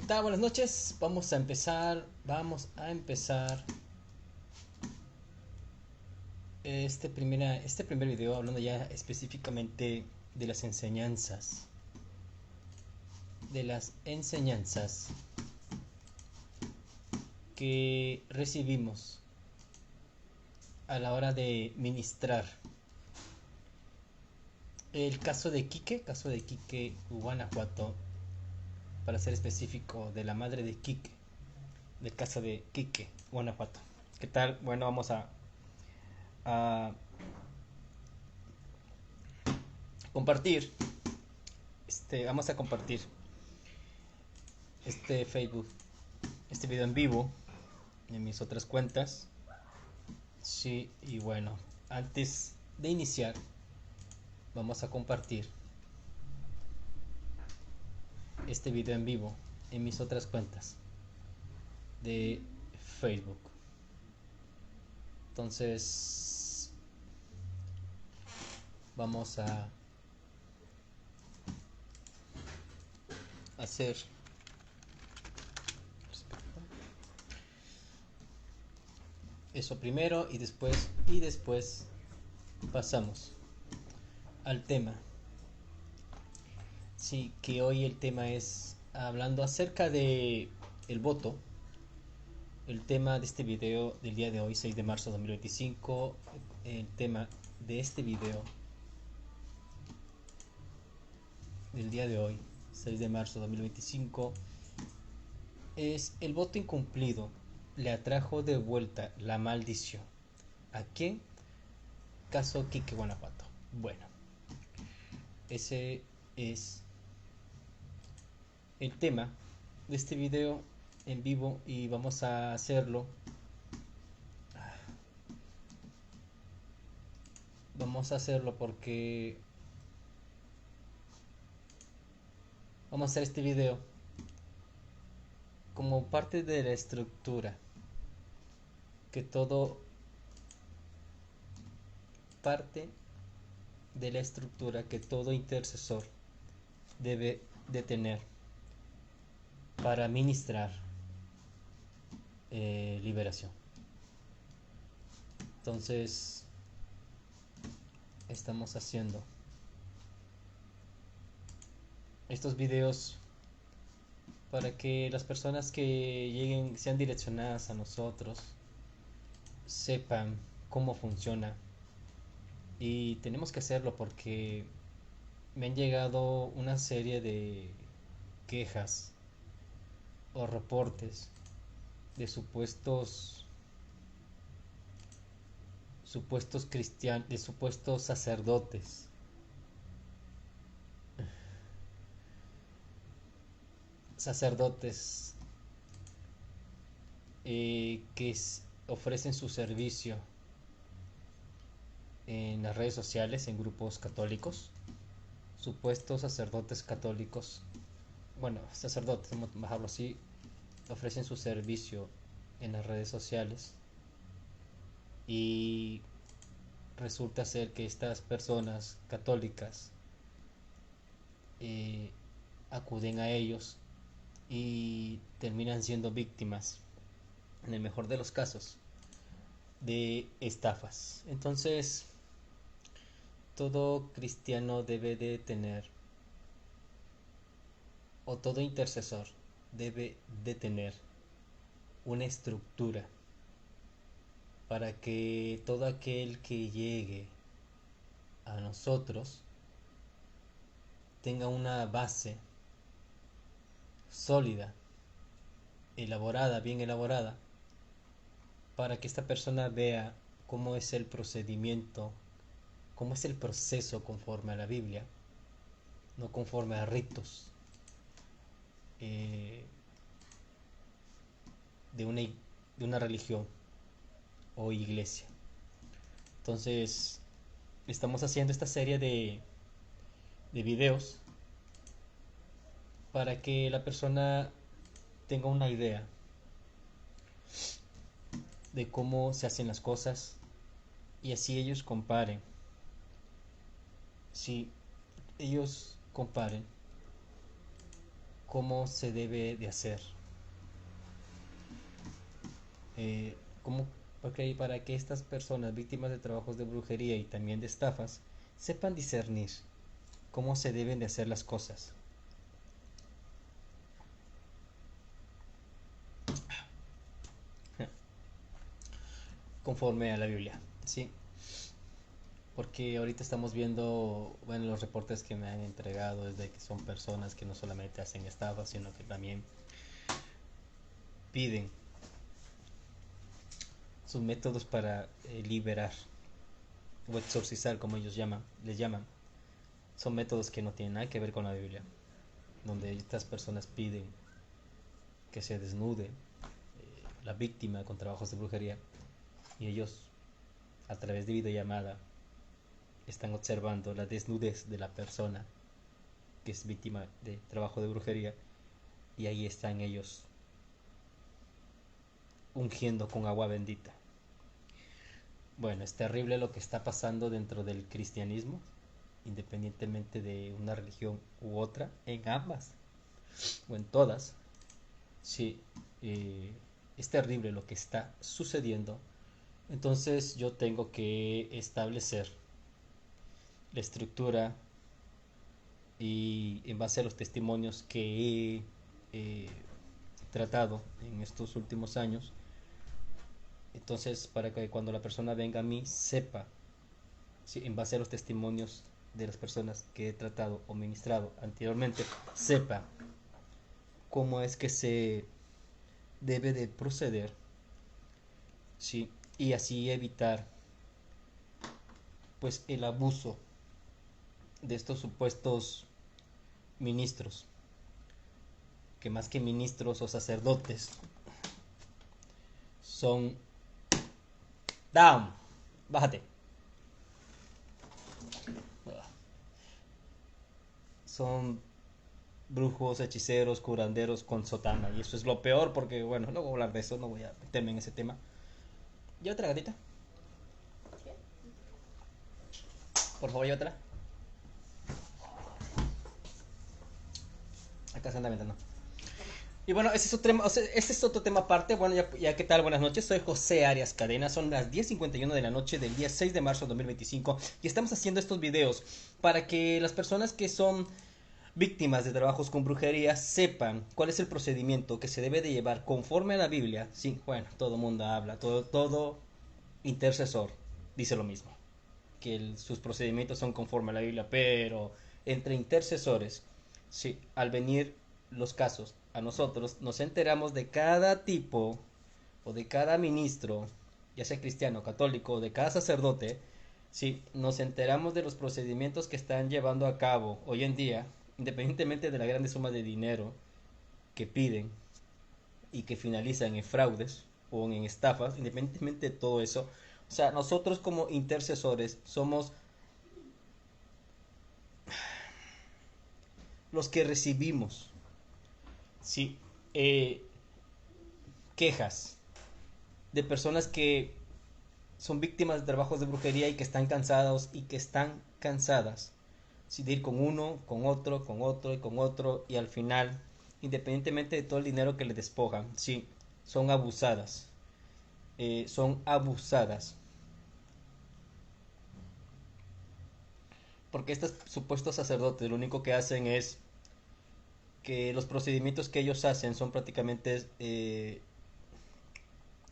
tal? Buenas noches. Vamos a empezar este primer video hablando ya específicamente de las enseñanzas que recibimos a la hora de ministrar. El caso de Quique, Guanajuato, para ser específico, de la madre de Quique, del caso de Quique, Guanajuato. ¿Qué tal? Bueno, a compartir, vamos a compartir este Facebook, este video en vivo en mis otras cuentas. Sí, y bueno, antes de iniciar, vamos a compartir este video en vivo en mis otras cuentas de Facebook. Entonces, vamos a hacer eso primero y después pasamos al tema. Sí, que hoy el tema es hablando acerca de el voto. El tema de este video del día de hoy, 6 de marzo de 2025, el tema de este video del día de hoy, 6 de marzo de 2025, es: el voto incumplido le atrajo de vuelta la maldición. ¿A quién? Caso Quique, Guanajuato. Bueno, ese es el tema de este video en vivo y vamos a hacerlo. Vamos a hacerlo porque vamos a hacer este video como parte de la estructura que todo parte de la estructura que todo intercesor debe de tener para ministrar liberación. Entonces, estamos haciendo estos videos para que las personas que lleguen sean direccionadas a nosotros, sepan cómo funciona. Y tenemos que hacerlo porque me han llegado una serie de quejas o reportes de supuestos cristianos, de supuestos sacerdotes ofrecen su servicio en las redes sociales, en grupos católicos. Supuestos sacerdotes católicos, bueno, sacerdotes, vamos a bajarlo así, ofrecen su servicio en las redes sociales y resulta ser que estas personas católicas eh, acuden a ellos y terminan siendo víctimas, en el mejor de los casos, de estafas. Entonces, todo cristiano debe de tener, o todo intercesor debe de tener, una estructura para que todo aquel que llegue a nosotros tenga una base sólida, elaborada, bien elaborada, para que esta persona vea cómo es el procedimiento, cómo es el proceso conforme a la Biblia, no conforme a ritos eh, de una religión o iglesia. Entonces, estamos haciendo esta serie de videos para que la persona tenga una idea de cómo se hacen las cosas y así ellos comparen. Si ellos comparen cómo se debe de hacer. Cómo, porque para que estas personas víctimas de trabajos de brujería y también de estafas sepan discernir cómo se deben de hacer las cosas. Conforme a la Biblia, ¿sí? Porque ahorita estamos viendo, bueno, los reportes que me han entregado es de que son personas que no solamente hacen estafas, sino que también piden sus métodos para liberar o exorcizar, como ellos les llaman. Son métodos que no tienen nada que ver con la Biblia, donde estas personas piden que se desnude la víctima con trabajos de brujería y ellos a través de videollamada están observando la desnudez de la persona que es víctima de trabajo de brujería y ahí están ellos ungiendo con agua bendita. Bueno, es terrible lo que está pasando dentro del cristianismo, independientemente de una religión u otra, en ambas o en todas. Sí, es terrible lo que está sucediendo. Entonces yo tengo que establecer la estructura y en base a los testimonios que he tratado en estos últimos años, entonces para que cuando la persona venga a mí sepa, ¿sí? En base a los testimonios de las personas que he tratado o ministrado anteriormente, sepa cómo es que se debe de proceder, ¿sí? Y así evitar pues el abuso de estos supuestos ministros, que más que ministros o sacerdotes son down, bájate, son brujos, hechiceros, curanderos con sotana, y eso es lo peor porque bueno, no voy a hablar de eso, no voy a meterme en ese tema. Llévatela, gatita, por favor, llévatela. Acá se anda aventando. Y bueno, este es otro tema aparte. Bueno, ya qué tal, buenas noches. Soy José Arias Cadena. Son las 10:51 de la noche del día 6 de marzo de 2025. Y estamos haciendo estos videos para que las personas que son víctimas de trabajos con brujería sepan cuál es el procedimiento que se debe de llevar conforme a la Biblia. Sí, bueno, todo el mundo habla, todo intercesor dice lo mismo, que sus procedimientos son conforme a la Biblia, pero entre intercesores, sí, al venir los casos a nosotros nos enteramos de cada tipo o de cada ministro, ya sea cristiano, católico, o de cada sacerdote, sí, nos enteramos de los procedimientos que están llevando a cabo hoy en día, independientemente de la grande suma de dinero que piden y que finalizan en fraudes o en estafas, independientemente de todo eso. O sea, nosotros como intercesores somos los que recibimos, sí, quejas de personas que son víctimas de trabajos de brujería y que están cansados y que están cansadas, ¿sí? De ir con uno, con otro, con otro y con otro, y al final, independientemente de todo el dinero que les despojan, sí, son abusadas, son abusadas. Porque estos supuestos sacerdotes lo único que hacen es que los procedimientos que ellos hacen son prácticamente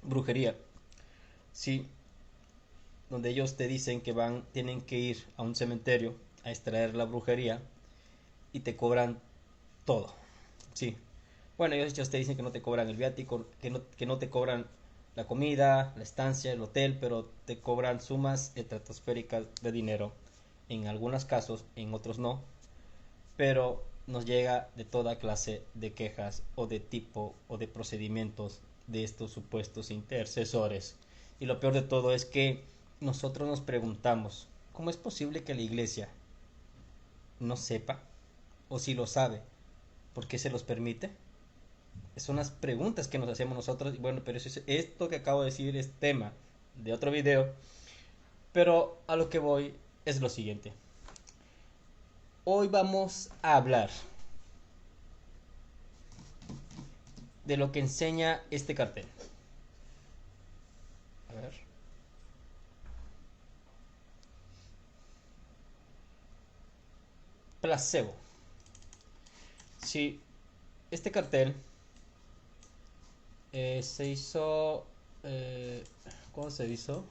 brujería, sí, donde ellos te dicen que tienen que ir a un cementerio a extraer la brujería y te cobran todo, sí. Bueno, ellos te dicen que no te cobran el viático, que no te cobran la comida, la estancia, el hotel, pero te cobran sumas estratosféricas de dinero. En algunos casos, en otros no, pero nos llega de toda clase de quejas o de tipo o de procedimientos de estos supuestos intercesores. Y lo peor de todo es que nosotros nos preguntamos, ¿cómo es posible que la iglesia no sepa? O si lo sabe, ¿por qué se los permite? Son las preguntas que nos hacemos nosotros. Y bueno, pero esto que acabo de decir es tema de otro video. Pero a lo que voy es lo siguiente. Hoy vamos a hablar de lo que enseña este cartel. A ver. Placebo. Sí, este cartel se hizo... ¿Cómo se hizo?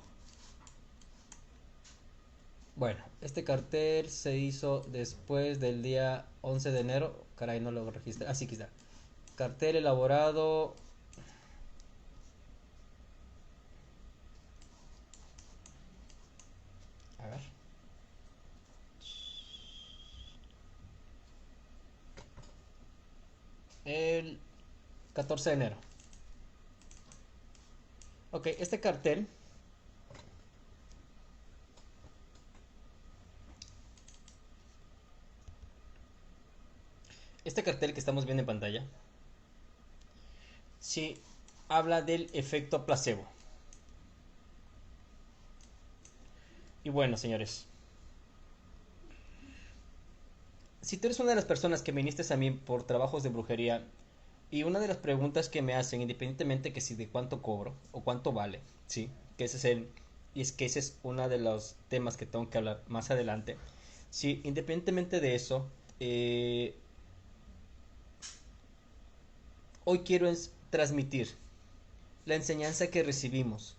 Bueno, este cartel se hizo después del día 11 de enero. Caray, no lo registré. Así que está. Cartel elaborado. A ver. El 14 de enero. Ok, este cartel que estamos viendo en pantalla, sí habla del efecto placebo. Y bueno, señores, si tú eres una de las personas que viniste a mí por trabajos de brujería, y una de las preguntas que me hacen, independientemente que si de cuánto cobro o cuánto vale, sí, que ese es y es que ese es uno de los temas que tengo que hablar más adelante. Sí, independientemente de eso, hoy quiero transmitir la enseñanza que recibimos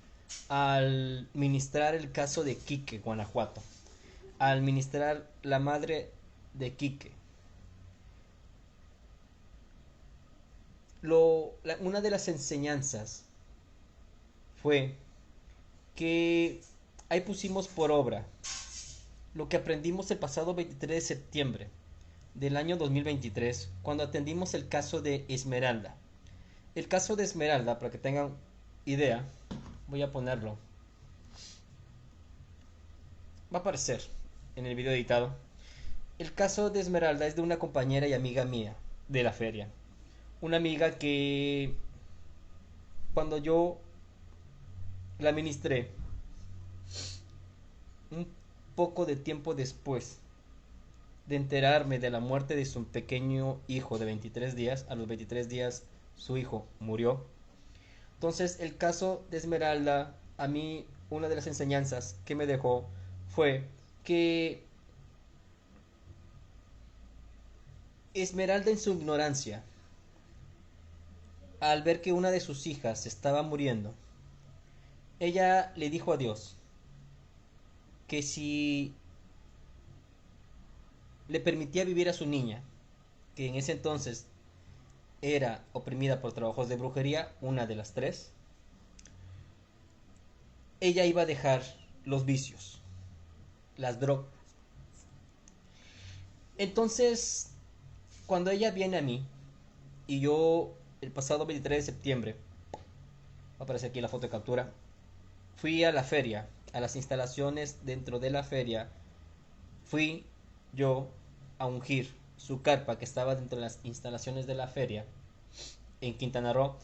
al ministrar el caso de Quique, Guanajuato, al ministrar la madre de Quique. Una de las enseñanzas fue que ahí pusimos por obra lo que aprendimos el pasado 23 de septiembre del año 2023 cuando atendimos el caso de Esmeralda. El caso de Esmeralda, para que tengan idea, voy a ponerlo. Va a aparecer en el video editado. El caso de Esmeralda es de una compañera y amiga mía de la feria. Una amiga que cuando yo la ministré, un poco de tiempo después de enterarme de la muerte de su pequeño hijo de 23 días, a los 23 días su hijo murió. Entonces el caso de Esmeralda, a mí una de las enseñanzas que me dejó fue que Esmeralda en su ignorancia, al ver que una de sus hijas estaba muriendo, ella le dijo a Dios que si le permitía vivir a su niña, que en ese entonces era oprimida por trabajos de brujería, una de las tres, ella iba a dejar los vicios, las drogas. Entonces, cuando ella viene a mí, y yo el pasado 23 de septiembre, aparece aquí la foto de captura, fui a la feria, a las instalaciones dentro de la feria, fui yo a ungir su carpa que estaba dentro de las instalaciones de la feria en Quintana Roo.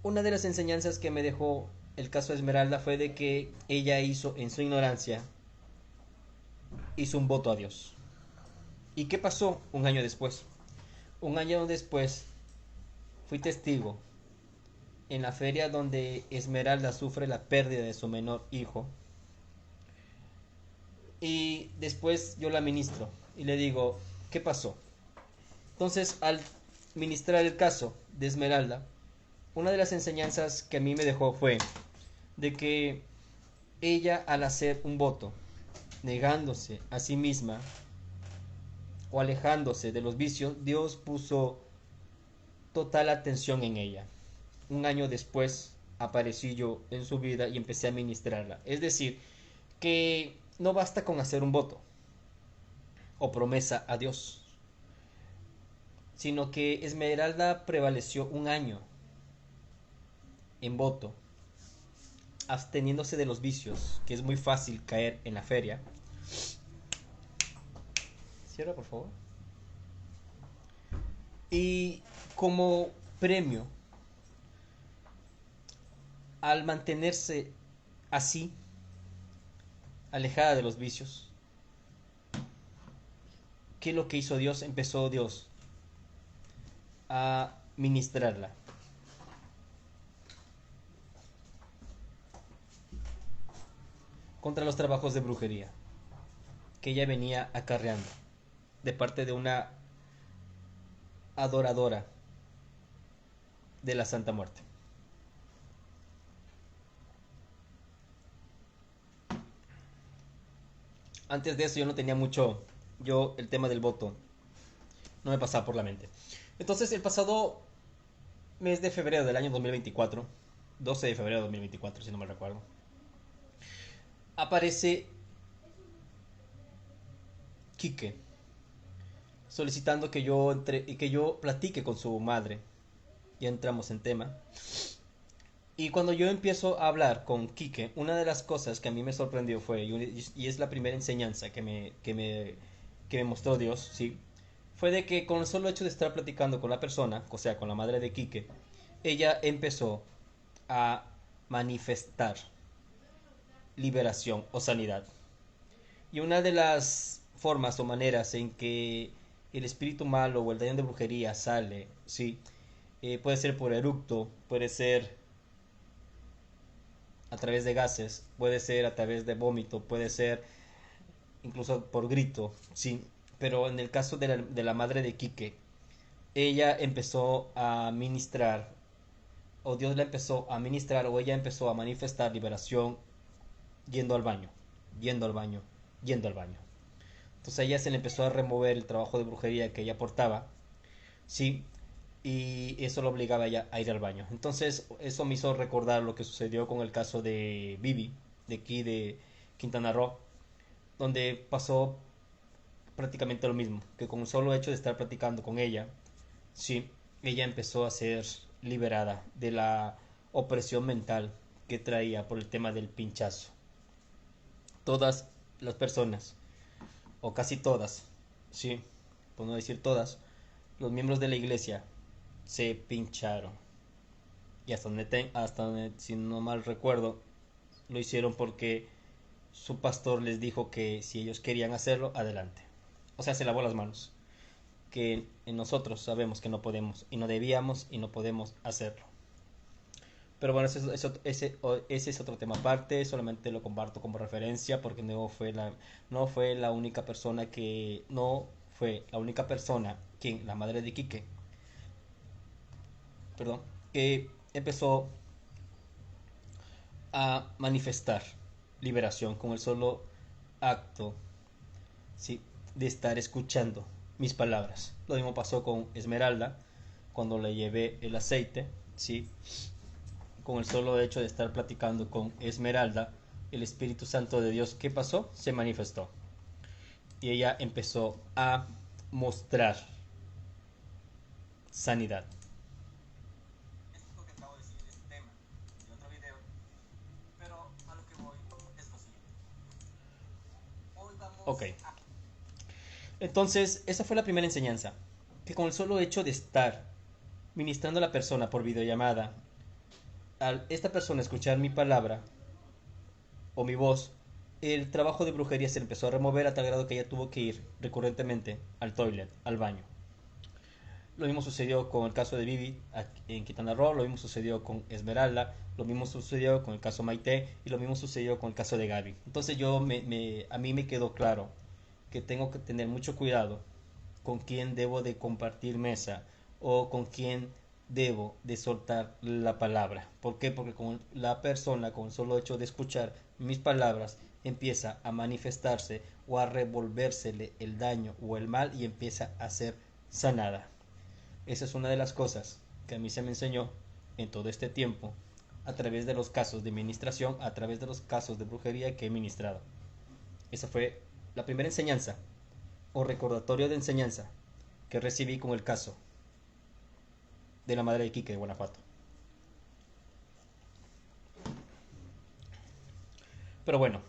Una de las enseñanzas que me dejó el caso de Esmeralda fue de que ella hizo, en su ignorancia, hizo un voto a Dios. ¿Y qué pasó un año después? Un año después fui testigo en la feria donde Esmeralda sufre la pérdida de su menor hijo. Y después yo la ministro y le digo, ¿qué pasó? Entonces, al ministrar el caso de Esmeralda, una de las enseñanzas que a mí me dejó fue de que ella, al hacer un voto, negándose a sí misma o alejándose de los vicios, Dios puso total atención en ella. Un año después aparecí yo en su vida y empecé a ministrarla. Es decir, que no basta con hacer un voto o promesa a Dios, sino que Esmeralda prevaleció un año en voto, absteniéndose de los vicios, que es muy fácil caer en la feria. Cierra, por favor. Y como premio, al mantenerse así, alejada de los vicios, ¿qué es lo que hizo Dios? Empezó Dios a ministrarla contra los trabajos de brujería que ella venía acarreando de parte de una adoradora de la Santa Muerte. Antes de eso yo no tenía mucho, el tema del voto no me pasaba por la mente. Entonces el pasado mes de febrero del año 2024, 12 de febrero de 2024 si no me recuerdo, aparece Quique solicitando que yo platique con su madre. Ya entramos en tema. Y cuando yo empiezo a hablar con Quique, una de las cosas que a mí me sorprendió fue, y es la primera enseñanza que me mostró Dios, ¿sí? Fue de que con el solo hecho de estar platicando con la persona, o sea, con la madre de Quique, ella empezó a manifestar liberación o sanidad. Y una de las formas o maneras en que el espíritu malo o el daño de brujería sale, ¿sí? Puede ser por eructo, puede ser a través de gases, puede ser a través de vómito, puede ser incluso por grito, sí. Pero en el caso de la madre de Quique, ella empezó a ministrar, o Dios la empezó a ministrar, o ella empezó a manifestar liberación yendo al baño, yendo al baño, yendo al baño. Entonces a ella se le empezó a remover el trabajo de brujería que ella portaba, sí, y eso lo obligaba a ella a ir al baño. Entonces eso me hizo recordar lo que sucedió con el caso de Vivi, de aquí de Quintana Roo, donde pasó prácticamente lo mismo, que con el solo hecho de estar platicando con ella, sí, ella empezó a ser liberada de la opresión mental que traía por el tema del pinchazo. Todas las personas, o casi todas, sí, por no decir todas, los miembros de la iglesia se pincharon. Y hasta donde, si no mal recuerdo, lo hicieron porque su pastor les dijo que si ellos querían hacerlo, adelante. O sea, se lavó las manos. Que en nosotros sabemos que no podemos y no debíamos y no podemos hacerlo. Pero bueno, ese es otro tema aparte, solamente lo comparto como referencia porque no fue la única persona quien, la madre de Quique, perdón, que empezó a manifestar liberación con el solo acto, ¿sí? De estar escuchando mis palabras. Lo mismo pasó con Esmeralda cuando le llevé el aceite, ¿sí? Con el solo hecho de estar platicando con Esmeralda, el Espíritu Santo de Dios, ¿qué pasó? Se manifestó. Y ella empezó a mostrar sanidad. Esto que acabo de decir es tema de otro video, pero a lo que voy es lo siguiente. Hoy vamos Ok. Entonces, esa fue la primera enseñanza. Que con el solo hecho de estar ministrando a la persona por videollamada, al esta persona escuchar mi palabra o mi voz, el trabajo de brujería se empezó a remover a tal grado que ella tuvo que ir recurrentemente al toilet, al baño. Lo mismo sucedió con el caso de Vivi en Quintana Roo, lo mismo sucedió con Esmeralda, lo mismo sucedió con el caso Maite y lo mismo sucedió con el caso de Gaby. Entonces a mí me quedó claro que tengo que tener mucho cuidado con quién debo de compartir mesa o con quién debo de soltar la palabra. ¿Por qué? Porque con la persona, con el solo hecho de escuchar mis palabras, empieza a manifestarse o a revolvérsele el daño o el mal y empieza a ser sanada. Esa es una de las cosas que a mí se me enseñó en todo este tiempo a través de los casos de ministración, a través de los casos de brujería que he ministrado. Esa fue la primera enseñanza o recordatorio de enseñanza que recibí con el caso de la madre de Quique de Guanajuato. Pero bueno,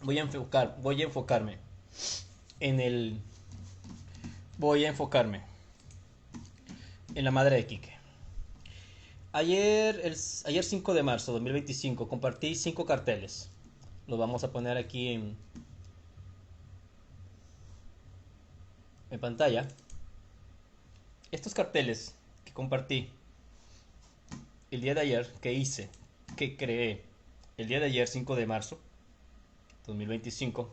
voy a enfocarme en el voy a enfocarme en la madre de Quique. Ayer 5 de marzo de 2025 compartí 5 carteles. Los vamos a poner aquí en pantalla. Estos carteles que compartí el día de ayer, que creé el día de ayer, 5 de marzo 2025,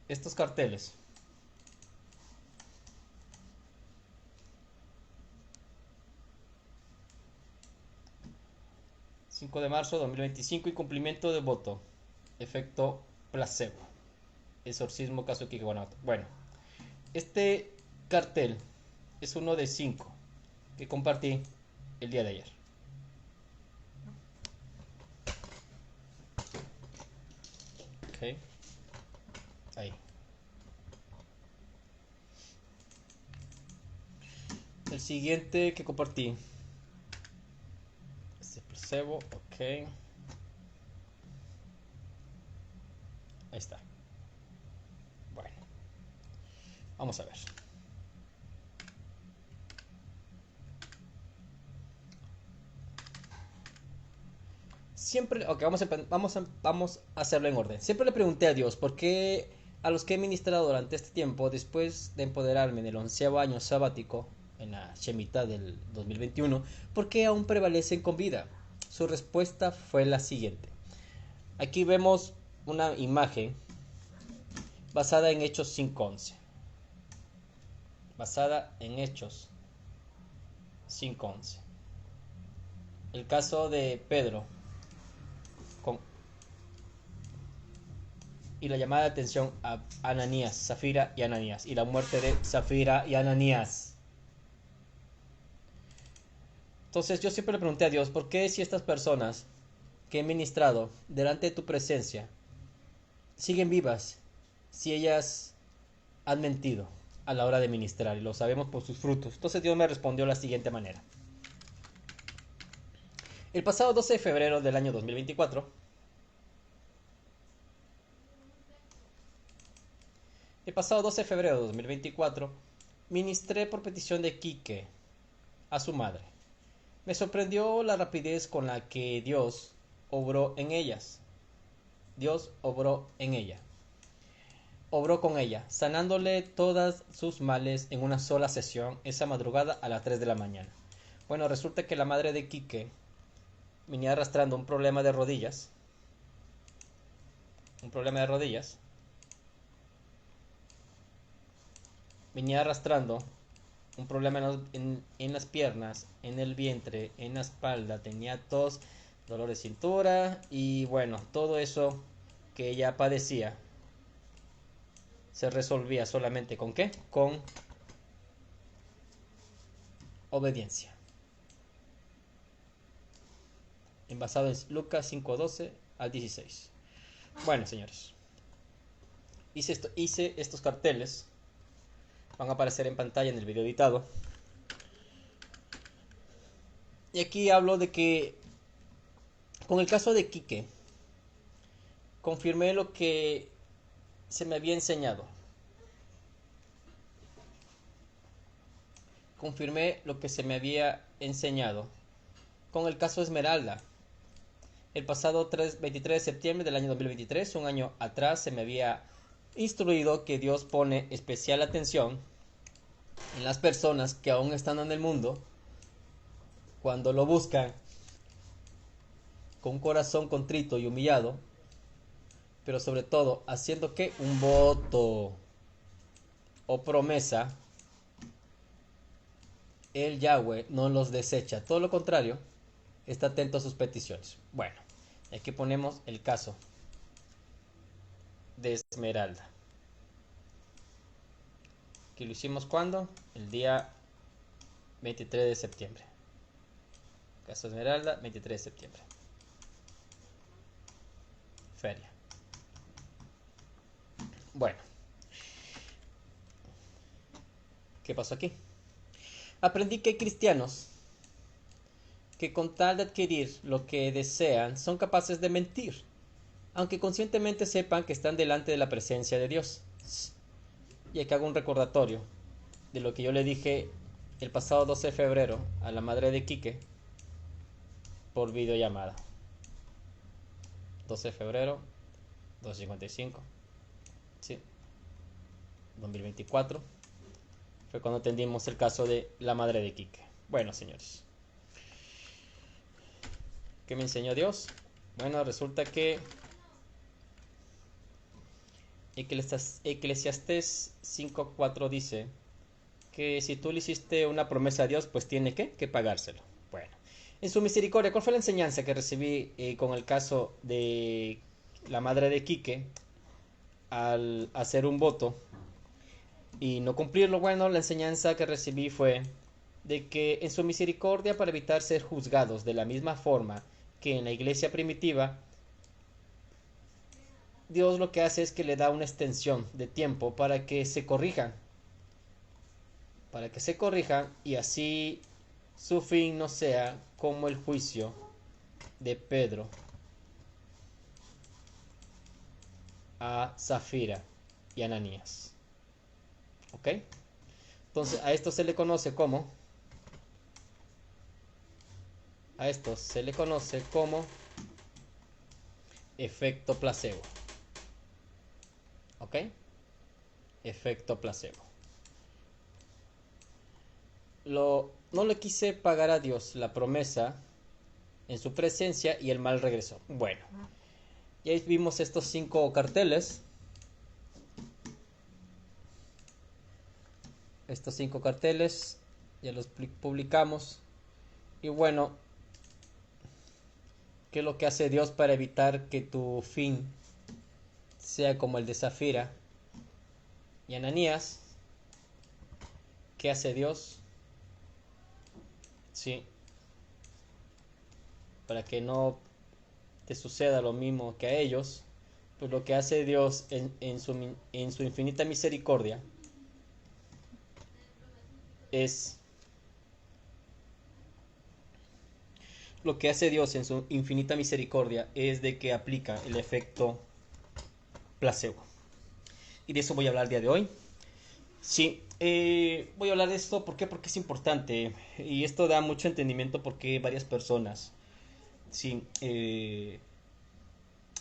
estos carteles 5 de marzo 2025 y cumplimiento de voto, efecto placebo, exorcismo caso de Kike Guanajuato. Bueno, este cartel es uno de 5 que compartí el día de ayer. Ok, ahí. El siguiente que compartí, este placebo, ok. Ahí está. Bueno, vamos a ver. Siempre, ok, vamos a hacerlo en orden. Siempre le pregunté a Dios por qué a los que he ministrado durante este tiempo, después de empoderarme en el 11º año sabático, en la Shemitah del 2021, por qué aún prevalecen con vida. Su respuesta fue la siguiente. Aquí vemos una imagen basada en Hechos 5:11. Basada en Hechos 5:11. El caso de Pedro con y la llamada de atención a Ananías, Zafira y Ananías, y la muerte de Zafira y Ananías. Entonces yo siempre le pregunté a Dios, ¿por qué si estas personas que he ministrado delante de tu presencia siguen vivas si ellas han mentido a la hora de ministrar? Y lo sabemos por sus frutos. Entonces Dios me respondió de la siguiente manera. El pasado 12 de febrero del año 2024, ministré por petición de Quique a su madre. Me sorprendió la rapidez con la que Dios obró en ellas. Dios obró en ella. Obró con ella, sanándole todas sus males en una sola sesión esa madrugada a las 3 de la mañana. Bueno, resulta que la madre de Quique venía arrastrando un problema de rodillas. Venía arrastrando un problema en las piernas, en el vientre, en la espalda, tenía tos, dolor de cintura y bueno, todo eso que ella padecía se resolvía solamente ¿con qué? Con obediencia. Basado en Lucas 5:12 al 16. Bueno, señores, hice estos carteles, van a aparecer en pantalla en el video editado. Y aquí hablo de que con el caso de Quique confirmé lo que se me había enseñado. Confirmé lo que se me había enseñado con el caso Esmeralda. El pasado 23 de septiembre del año 2023, un año atrás, se me había instruido que Dios pone especial atención en las personas que aún están en el mundo cuando lo buscan con un corazón contrito y humillado, pero sobre todo haciendo que un voto o promesa, el Yahweh no los desecha, todo lo contrario, está atento a sus peticiones. Bueno, aquí ponemos el caso de Esmeralda, que lo hicimos cuando, el día 23 de septiembre. Caso Esmeralda, 23 de septiembre. Feria. Bueno, ¿qué pasó aquí? Aprendí que hay cristianos que con tal de adquirir lo que desean son capaces de mentir, aunque conscientemente sepan que están delante de la presencia de Dios. Y aquí hago un recordatorio de lo que yo le dije el pasado 12 de febrero a la madre de Quique por videollamada. 12 de febrero, 2:55. Sí. 2024. Fue cuando atendimos el caso de la madre de Quique. Bueno, señores, ¿qué me enseñó Dios? Bueno, resulta que Eclesiastés 5:4 dice que si tú le hiciste una promesa a Dios, pues tiene que pagárselo. Bueno, en su misericordia, ¿cuál fue la enseñanza que recibí con el caso de la madre de Quique al hacer un voto y no cumplirlo? Bueno, la enseñanza que recibí fue de que en su misericordia, para evitar ser juzgados de la misma forma que en la iglesia primitiva, Dios lo que hace es que le da una extensión de tiempo para que se corrijan y así su fin no sea como el juicio de Pedro a Zafira y Ananías. ¿Ok? Entonces a esto se le conoce como efecto placebo. ¿Ok? Efecto placebo. No le quise pagar a Dios la promesa en su presencia y el mal regresó. Bueno, ya vimos estos 5 carteles. Estos 5 carteles ya los publicamos. Y bueno, ¿qué es lo que hace Dios para evitar que tu fin sea como el de Zafira y Ananías? ¿Qué hace Dios? Sí, para que no te suceda lo mismo que a ellos, pues lo que hace Dios en su infinita misericordia es lo que hace Dios en su infinita misericordia es de que aplica el efecto placebo. Y de eso voy a hablar el día de hoy. Sí, voy a hablar de esto, ¿por qué? Porque es importante y esto da mucho entendimiento porque varias personas, sí,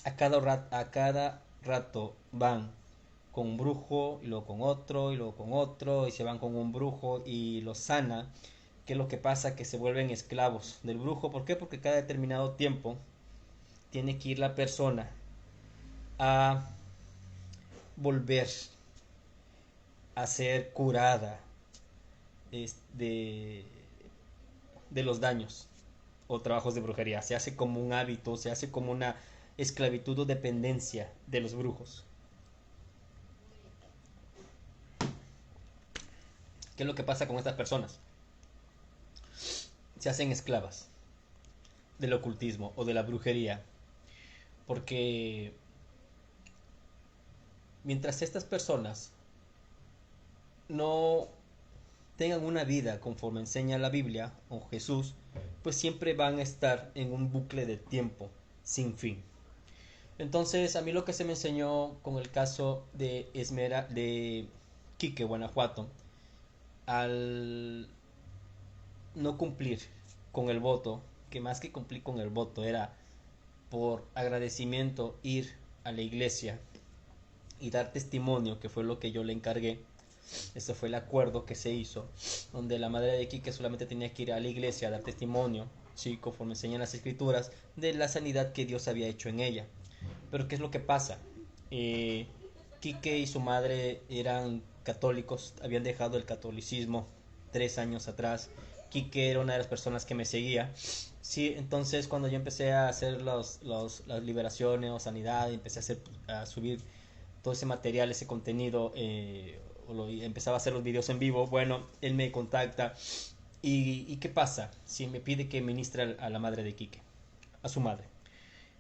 a cada rato van con un brujo y luego con otro y luego con otro y se van con un brujo y lo sana. ¿Qué es lo que pasa? Que se vuelven esclavos del brujo. ¿Por qué? Porque cada determinado tiempo tiene que ir la persona a volver a ser curada de, de los daños o trabajos de brujería. Se hace como un hábito, se hace como una esclavitud o dependencia de los brujos. ¿Qué es lo que pasa con estas personas? Se hacen esclavas del ocultismo o de la brujería. Porque mientras estas personas no tengan una vida conforme enseña la Biblia o Jesús, pues siempre van a estar en un bucle de tiempo sin fin. Entonces, a mí lo que se me enseñó con el caso de Quique, Guanajuato, al no cumplir con el voto, que más que cumplir con el voto era por agradecimiento ir a la iglesia y dar testimonio, que fue lo que yo le encargué. Ese fue el acuerdo que se hizo, donde la madre de Quique solamente tenía que ir a la iglesia a dar testimonio, sí, conforme enseñan las escrituras, de la sanidad que Dios había hecho en ella. Pero ¿qué es lo que pasa? Quique y su madre eran católicos, habían dejado el catolicismo 3 años atrás. Quique era una de las personas que me seguía. Sí, entonces cuando yo empecé a hacer las liberaciones o sanidad, empecé a subir todo ese material, ese contenido, empezaba a hacer los videos en vivo, bueno, él me contacta y ¿qué pasa? Si me pide que ministre a la madre de Quique, a su madre.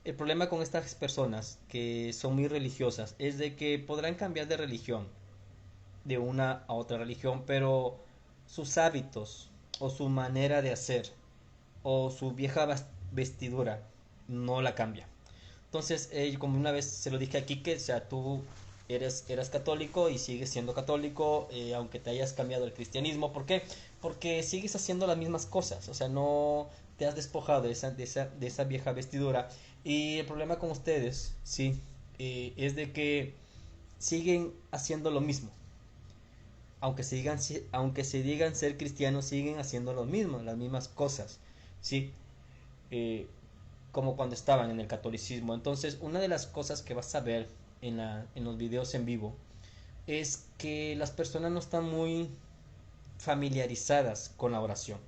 El problema con estas personas que son muy religiosas es de que podrán cambiar de religión, de una a otra religión, pero sus hábitos o su manera de hacer o su vieja vestidura no la cambia. Entonces, como una vez se lo dije aquí, que, o sea, tú eras católico y sigues siendo católico, aunque te hayas cambiado el cristianismo. ¿Por qué? Porque sigues haciendo las mismas cosas, o sea, no te has despojado de esa vieja vestidura. Y el problema con ustedes, sí, es de que siguen haciendo lo mismo. aunque se digan ser cristianos, siguen haciendo lo mismo, las mismas cosas, ¿sí? Eh, como cuando estaban en el catolicismo. Entonces, una de las cosas que vas a ver en los videos en vivo es que las personas no están muy familiarizadas con la oración.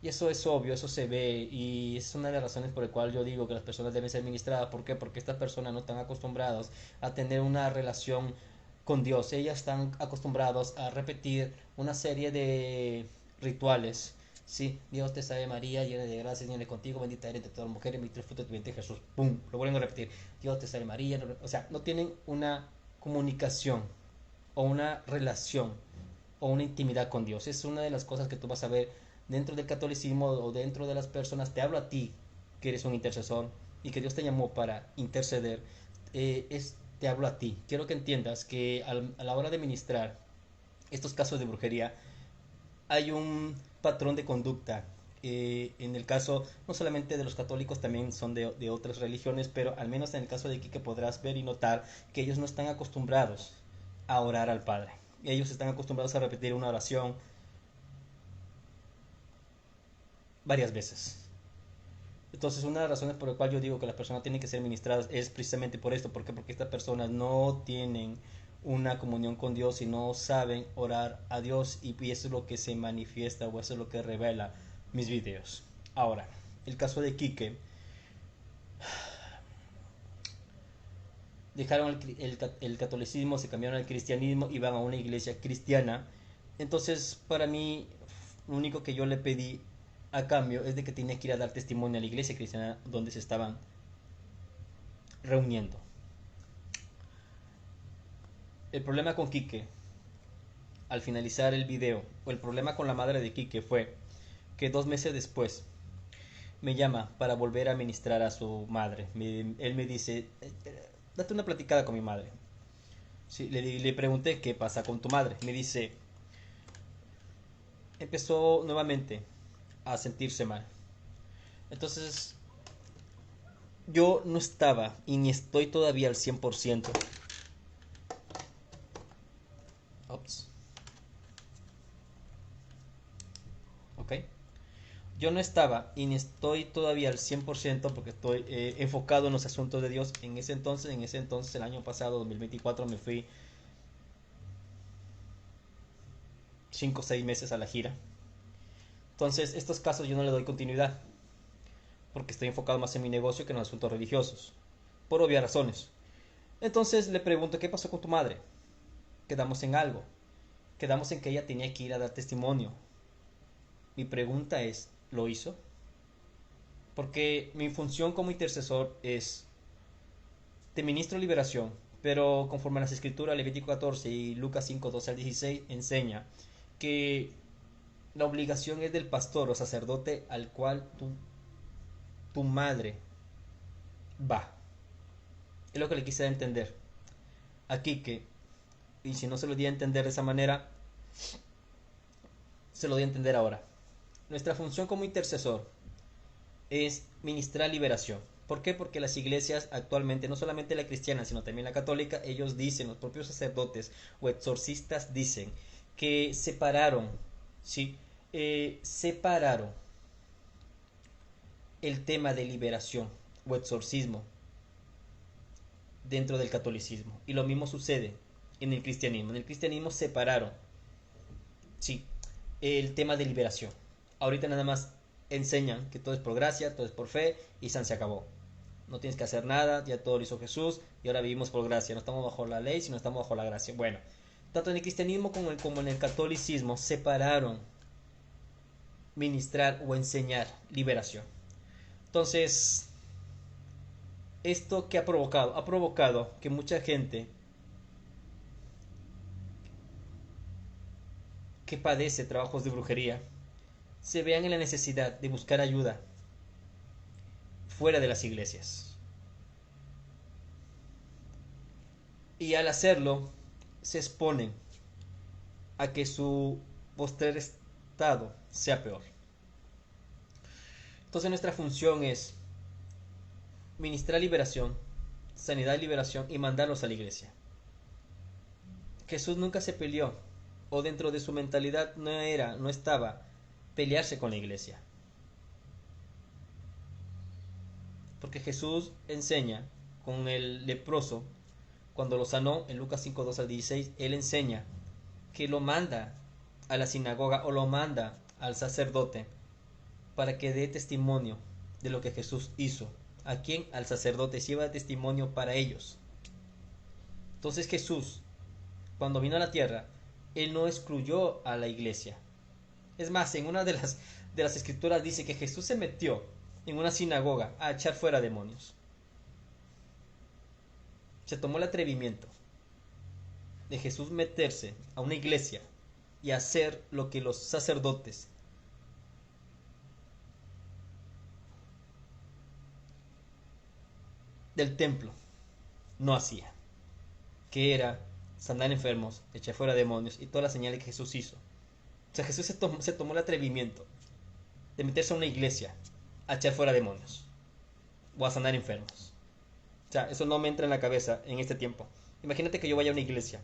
Y eso es obvio, eso se ve y es una de las razones por las cuales yo digo que las personas deben ser ministradas. ¿Por qué? Porque estas personas no están acostumbradas a tener una relación con Dios. Ellas están acostumbradas a repetir una serie de rituales. Sí, Dios te salve María, llena de gracia, Señor es contigo, bendita eres entre todas las mujeres, bendito el fruto de tu vientre Jesús. ¡Pum! Lo vuelven a repetir. Dios te salve María. O sea, no tienen una comunicación o una relación o una intimidad con Dios. Es una de las cosas que tú vas a ver dentro del catolicismo o dentro de las personas. Te hablo a ti, que eres un intercesor y que Dios te llamó para interceder. Te hablo a ti. Quiero que entiendas que a la hora de ministrar estos casos de brujería hay un patrón de conducta. En el caso no solamente de los católicos, también son de otras religiones, pero al menos en el caso de aquí que podrás ver y notar que ellos no están acostumbrados a orar al Padre. Ellos están acostumbrados a repetir una oración varias veces. Entonces, una de las razones por las cuales yo digo que las personas tienen que ser ministradas es precisamente por esto. ¿Por qué? Porque estas personas no tienen una comunión con Dios y no saben orar a Dios, y eso es lo que se manifiesta o eso es lo que revela mis videos. Ahora, el caso de Quique, dejaron el catolicismo, se cambiaron al cristianismo y van a una iglesia cristiana. Entonces, para mí, lo único que yo le pedí a cambio es de que tenía que ir a dar testimonio a la iglesia cristiana donde se estaban reuniendo. El problema con Quique, al finalizar el video, o el problema con la madre de Quique fue que 2 meses después me llama para volver a ministrar a su madre. Él me dice, date una platicada con mi madre. Sí, le pregunté qué pasa con tu madre. Me dice, empezó nuevamente a sentirse mal. Entonces, yo no estaba y ni estoy todavía al 100%. Ops. Ok. Yo no estaba y ni estoy todavía al 100% porque estoy enfocado en los asuntos de Dios. En ese entonces, el año pasado, 2024, me fui 5 o 6 meses a la gira. Entonces, estos casos yo no le doy continuidad porque estoy enfocado más en mi negocio que en los asuntos religiosos, por obvias razones. Entonces le pregunto, ¿qué pasó con tu madre? Quedamos en algo. Quedamos en que ella tenía que ir a dar testimonio. Mi pregunta es, ¿lo hizo? Porque mi función como intercesor es, te ministro liberación, pero conforme a las escrituras, Levítico 14 y Lucas 5, 12 al 16, enseña que la obligación es del pastor o sacerdote al cual tu madre va. Es lo que le quise entender aquí, que, y si no se lo di a entender de esa manera, se lo di a entender ahora. Nuestra función como intercesor es ministrar liberación. ¿Por qué? Porque las iglesias actualmente, no solamente la cristiana, sino también la católica, ellos dicen, los propios sacerdotes o exorcistas dicen que separaron, ¿sí? Separaron el tema de liberación o exorcismo dentro del catolicismo. Y lo mismo sucede en el cristianismo. En el cristianismo separaron, sí, el tema de liberación. Ahorita nada más enseñan que todo es por gracia, todo es por fe y se acabó. No tienes que hacer nada, ya todo lo hizo Jesús y ahora vivimos por gracia. No estamos bajo la ley, sino estamos bajo la gracia. Bueno, tanto en el cristianismo como en el catolicismo separaron ministrar o enseñar liberación. Entonces, ¿esto qué ha provocado? Ha provocado que mucha gente que padece trabajos de brujería se vean en la necesidad de buscar ayuda fuera de las iglesias. Y al hacerlo, se exponen a que su postrer estado sea peor. Entonces nuestra función es ministrar liberación, sanidad y liberación y mandarlos a la iglesia. Jesús nunca se peleó o dentro de su mentalidad no estaba pelearse con la iglesia. Porque Jesús enseña con el leproso, cuando lo sanó en Lucas 5, 2 al 16, él enseña que lo manda a la sinagoga o lo manda al sacerdote para que dé testimonio de lo que Jesús hizo. ¿A quién? Al sacerdote, lleva testimonio para ellos. Entonces Jesús, cuando vino a la tierra, él no excluyó a la iglesia. Es más, en una de las escrituras dice que Jesús se metió en una sinagoga a echar fuera demonios. Se tomó el atrevimiento de Jesús meterse a una iglesia y hacer lo que los sacerdotes del templo no hacían, que era sanar enfermos, echar fuera demonios y todas las señales que Jesús hizo. O sea, Jesús se tomó el atrevimiento de meterse a una iglesia a echar fuera demonios o a sanar enfermos. O sea, eso no me entra en la cabeza en este tiempo. Imagínate que yo vaya a una iglesia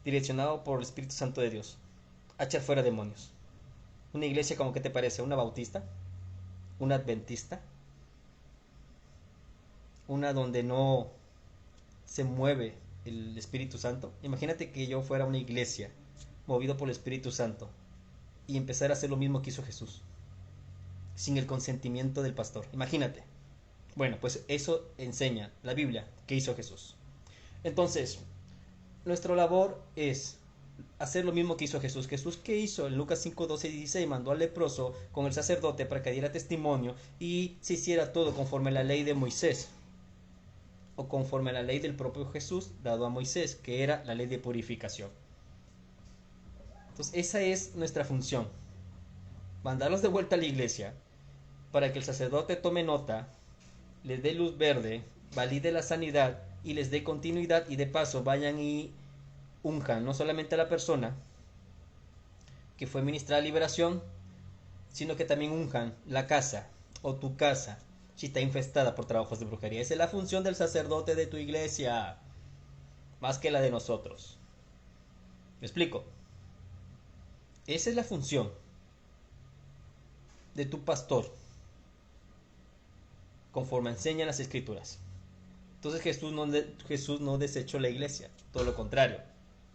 direccionado por el Espíritu Santo de Dios a echar fuera demonios. Una iglesia, como que te parece, una bautista, una adventista, una donde no se mueve el Espíritu Santo. Imagínate que yo fuera a una iglesia movido por el Espíritu Santo y empezar a hacer lo mismo que hizo Jesús sin el consentimiento del pastor. Imagínate. Bueno, pues eso enseña la Biblia que hizo Jesús. Entonces, nuestra labor es hacer lo mismo que hizo Jesús. Jesús, ¿qué hizo? En Lucas 5, 12 y 16 mandó al leproso con el sacerdote para que diera testimonio y se hiciera todo conforme a la ley de Moisés, o conforme a la ley del propio Jesús dado a Moisés, que era la ley de purificación. Entonces esa es nuestra función, mandarlos de vuelta a la iglesia para que el sacerdote tome nota, les dé luz verde, valide la sanidad y les dé continuidad, y de paso vayan y unjan no solamente a la persona que fue ministrada liberación, sino que también unjan la casa o tu casa si está infestada por trabajos de brujería. Esa es la función del sacerdote de tu iglesia, más que la de nosotros. ¿Me explico? Esa es la función de tu pastor, conforme enseñan las escrituras. Entonces Jesús no desechó la iglesia, todo lo contrario.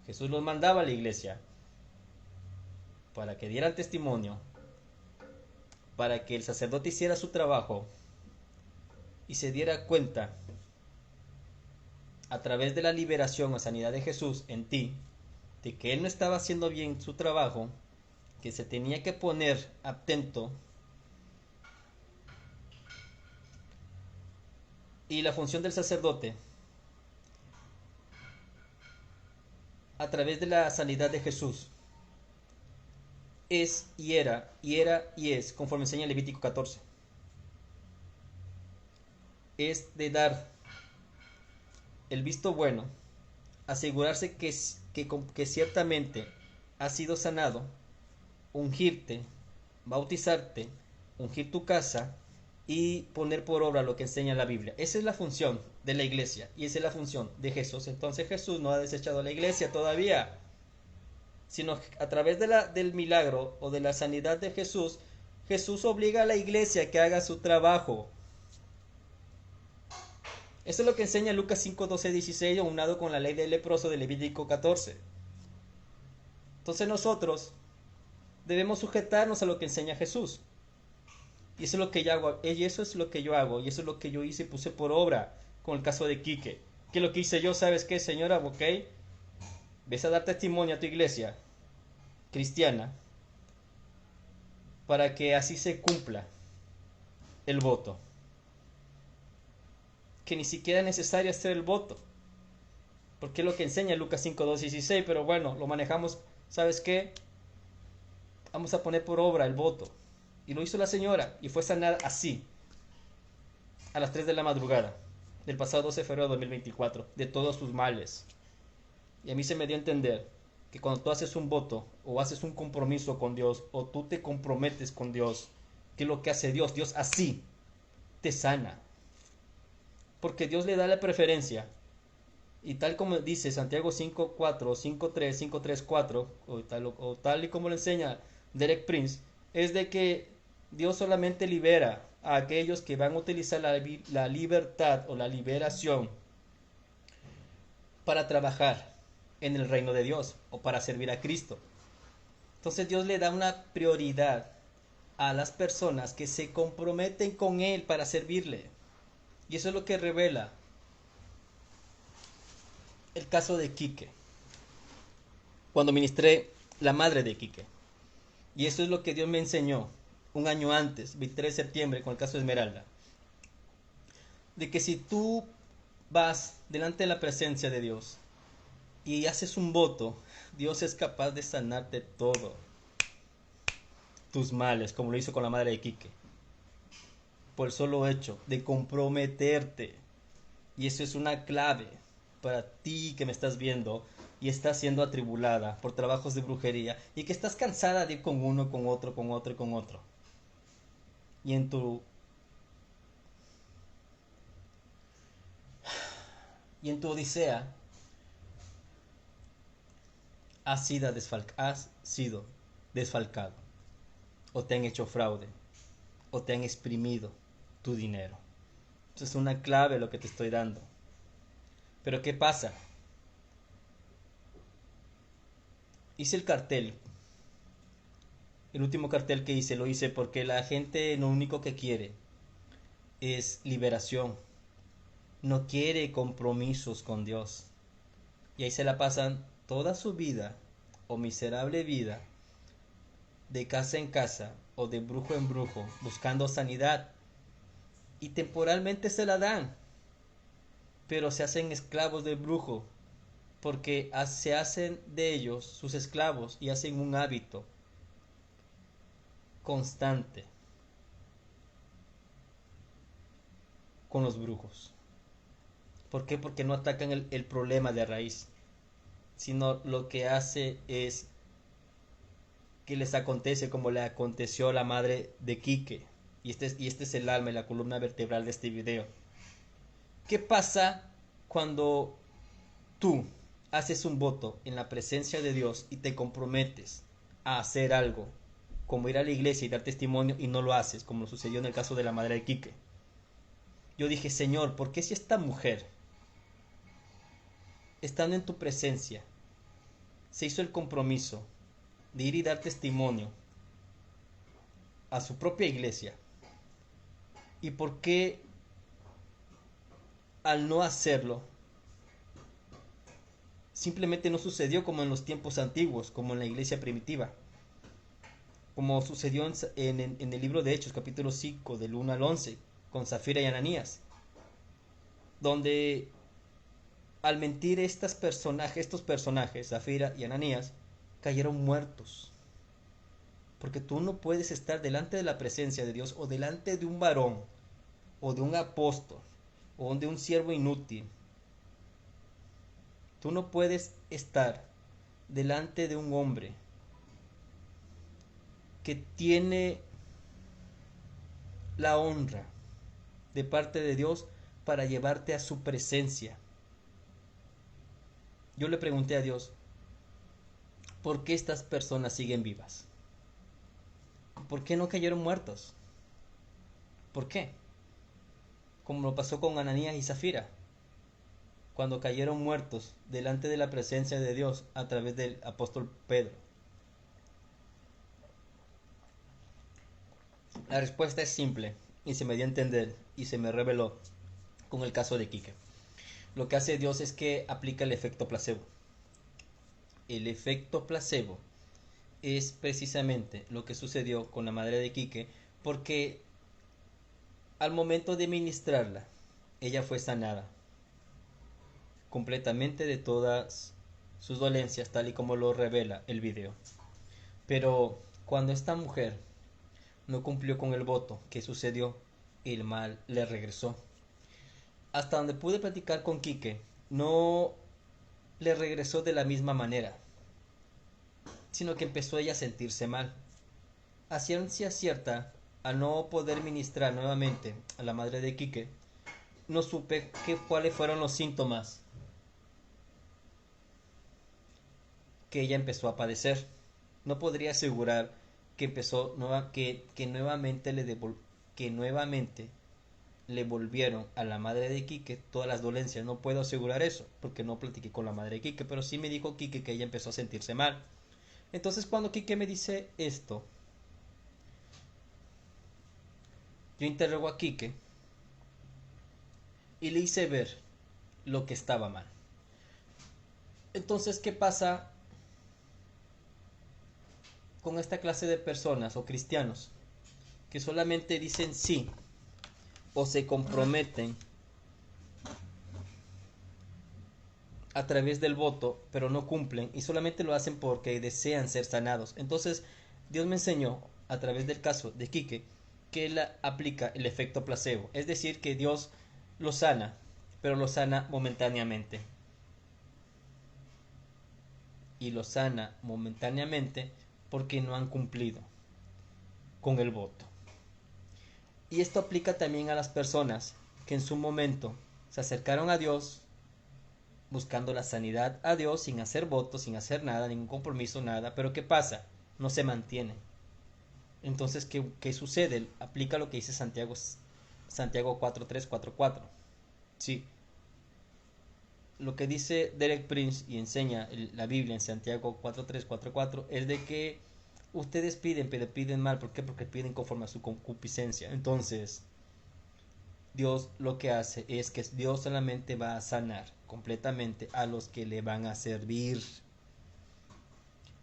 Jesús los mandaba a la iglesia para que dieran testimonio, para que el sacerdote hiciera su trabajo y se diera cuenta a través de la liberación o sanidad de Jesús en ti, de que él no estaba haciendo bien su trabajo, que se tenía que poner atento. Y la función del sacerdote, a través de la sanidad de Jesús, es y era y es, conforme enseña Levítico 14, es de dar el visto bueno, asegurarse que ciertamente has sido sanado, ungirte, bautizarte, ungir tu casa y poner por obra lo que enseña la Biblia. Esa es la función de la iglesia y esa es la función de Jesús. Entonces Jesús no ha desechado la iglesia todavía, sino a través del milagro o de la sanidad de Jesús, Jesús obliga a la iglesia a que haga su trabajo. Eso es lo que enseña Lucas 5, 12, 16, aunado con la ley del leproso de Levítico 14. Entonces nosotros debemos sujetarnos a lo que enseña Jesús. Y eso es lo que yo hago, y eso es lo que yo hago, y eso es lo que yo hice y puse por obra con el caso de Quique. ¿Qué es lo que hice yo? ¿Sabes qué, señora? Ok, ves a dar testimonio a tu iglesia cristiana para que así se cumpla el voto. Que ni siquiera es necesario hacer el voto, porque es lo que enseña Lucas 5, 2, 16, pero bueno, lo manejamos. ¿Sabes qué? Vamos a poner por obra el voto. Y lo hizo la señora y fue sanada así, a las 3 de la madrugada del pasado 12 de febrero de 2024, de todos sus males. Y a mí se me dio a entender que cuando tú haces un voto o haces un compromiso con Dios o tú te comprometes con Dios, que lo que hace Dios, Dios así te sana. Porque Dios le da la preferencia Y tal como dice Santiago 5.4 o 5.3, 5.3.4, o tal y como lo enseña Derek Prince, es de que Dios solamente libera a aquellos que van a utilizar la libertad o la liberación para trabajar en el reino de Dios o para servir a Cristo. Entonces Dios le da una prioridad a las personas que se comprometen con Él para servirle. Y eso es lo que revela el caso de Quique, cuando ministré la madre de Quique. Y eso es lo que Dios me enseñó un año antes, 23 de septiembre, con el caso de Esmeralda. De que si tú vas delante de la presencia de Dios y haces un voto, Dios es capaz de sanarte todo tus males, como lo hizo con la madre de Quique, por el solo hecho de comprometerte. Y eso es una clave para ti que me estás viendo y estás siendo atribulada por trabajos de brujería y que estás cansada de ir con uno, con otro, con otro y con otro. Y en tu odisea has sido desfalcado, o te han hecho fraude, o te han exprimido tu dinero. Eso es una clave lo que te estoy dando. Pero ¿qué pasa? Hice el cartel. El último cartel que hice lo hice porque la gente lo único que quiere es liberación. No quiere compromisos con Dios. Y ahí se la pasan toda su vida, o miserable vida, de casa en casa o de brujo en brujo, buscando sanidad. Y temporalmente se la dan, pero se hacen esclavos del brujo, porque se hacen de ellos sus esclavos y hacen un hábito constante con los brujos. ¿Por qué? Porque no atacan el problema de raíz, sino lo que hace es que les acontece como le aconteció a la madre de Quique. Y este es el alma y la columna vertebral de este video. ¿Qué pasa cuando tú haces un voto en la presencia de Dios y te comprometes a hacer algo, como ir a la iglesia y dar testimonio, y no lo haces, como sucedió en el caso de la madre de Quique? Yo dije, Señor, ¿por qué si esta mujer, estando en tu presencia, se hizo el compromiso de ir y dar testimonio a su propia iglesia, y por qué al no hacerlo simplemente no sucedió como en los tiempos antiguos, como en la iglesia primitiva, como sucedió en el libro de Hechos, capítulo 5, del 1 al 11, con Zafira y Ananías, donde al mentir estos personajes, Zafira y Ananías, cayeron muertos? Porque tú no puedes estar delante de la presencia de Dios, o delante de un varón, o de un apóstol, o de un siervo inútil. Tú no puedes estar delante de un hombre que tiene la honra de parte de Dios para llevarte a su presencia. Yo le pregunté a Dios, ¿por qué estas personas siguen vivas? ¿Por qué no cayeron muertos? ¿Por qué? Como lo pasó con Ananías y Zafira, cuando cayeron muertos delante de la presencia de Dios a través del apóstol Pedro. La respuesta es simple, y se me dio a entender y se me reveló con el caso de Quique. Lo que hace Dios es que aplica el efecto placebo. El efecto placebo es precisamente lo que sucedió con la madre de Quique, porque al momento de ministrarla, ella fue sanada completamente de todas sus dolencias, tal y como lo revela el video. Pero cuando esta mujer no cumplió con el voto, ¿qué sucedió? El mal le regresó. Hasta donde pude platicar con Quique, no le regresó de la misma manera, sino que empezó ella a sentirse mal. A ciencia cierta, al no poder ministrar nuevamente a la madre de Quique, no supe cuáles fueron los síntomas que ella empezó a padecer. No podría asegurar que que nuevamente le volvieron a la madre de Quique todas las dolencias. No puedo asegurar eso porque no platiqué con la madre de Quique, pero sí me dijo Quique que ella empezó a sentirse mal. Entonces cuando Quique me dice esto, yo interrogo a Quique y le hice ver lo que estaba mal. Entonces, ¿qué pasa con esta clase de personas o cristianos que solamente dicen sí o se comprometen a través del voto, pero no cumplen y solamente lo hacen porque desean ser sanados? Entonces, Dios me enseñó a través del caso de Quique que él aplica el efecto placebo, es decir, que Dios lo sana, pero lo sana momentáneamente. Y lo sana momentáneamente porque no han cumplido con el voto. Y esto aplica también a las personas que en su momento se acercaron a Dios buscando la sanidad a Dios sin hacer votos, sin hacer nada, ningún compromiso, nada. Pero ¿qué pasa? No se mantienen. Entonces, ¿qué sucede? Aplica lo que dice Santiago 4:3-4:4. Sí. Lo que dice Derek Prince y enseña la Biblia en Santiago 4:3-4:4 es de que ustedes piden, pero piden mal. ¿Por qué? Porque piden conforme a su concupiscencia. Entonces, Dios lo que hace es que Dios solamente va a sanar completamente a los que le van a servir,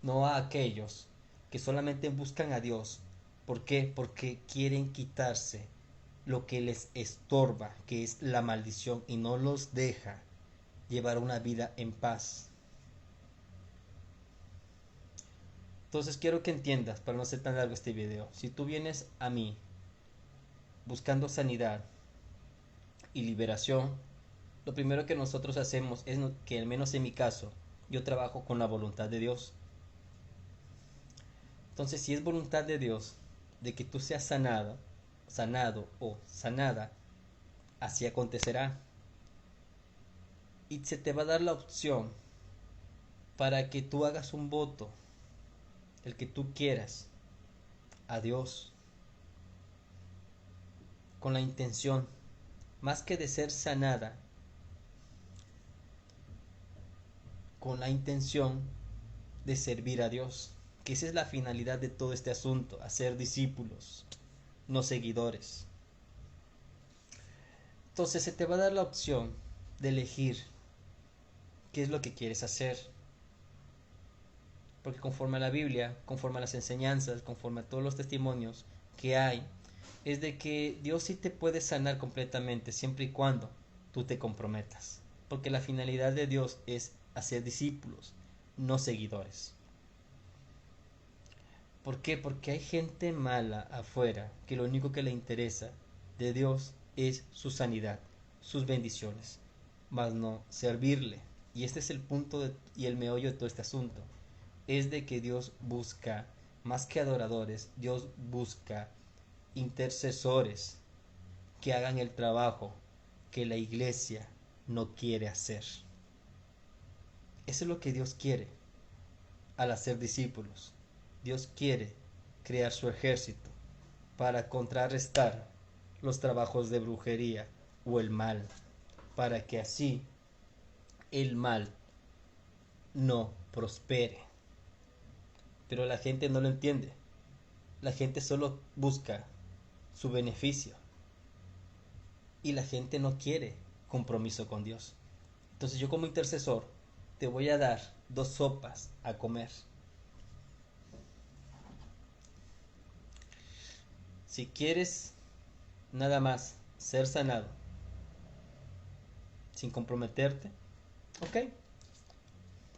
no a aquellos que solamente buscan a Dios. ¿Por qué? Porque quieren quitarse lo que les estorba, que es la maldición, y no los deja llevar una vida en paz. Entonces quiero que entiendas, para no ser tan largo este video, si tú vienes a mí buscando sanidad y liberación, lo primero que nosotros hacemos es que, al menos en mi caso, yo trabajo con la voluntad de Dios. Entonces, si es voluntad de Dios de que tú seas sanado o sanada, así acontecerá. Y se te va a dar la opción para que tú hagas un voto, el que tú quieras, a Dios, con la intención, más que de ser sanada, con la intención de servir a Dios, que esa es la finalidad de todo este asunto, hacer discípulos, no seguidores. Entonces se te va a dar la opción de elegir qué es lo que quieres hacer, porque conforme a la Biblia, conforme a las enseñanzas, conforme a todos los testimonios que hay, es de que Dios sí te puede sanar completamente siempre y cuando tú te comprometas, porque la finalidad de Dios es hacer discípulos, no seguidores. ¿Por qué? Porque hay gente mala afuera que lo único que le interesa de Dios es su sanidad, sus bendiciones, mas no servirle. Y este es el punto y el meollo de todo este asunto. Es de que Dios busca, más que adoradores, Dios busca intercesores que hagan el trabajo que la iglesia no quiere hacer. Eso es lo que Dios quiere al hacer discípulos. Dios quiere crear su ejército para contrarrestar los trabajos de brujería o el mal, para que así el mal no prospere. Pero la gente no lo entiende. La gente solo busca su beneficio y la gente no quiere compromiso con Dios. Entonces yo, como intercesor, te voy a dar 2 sopas a comer. Si quieres nada más ser sanado sin comprometerte, ok,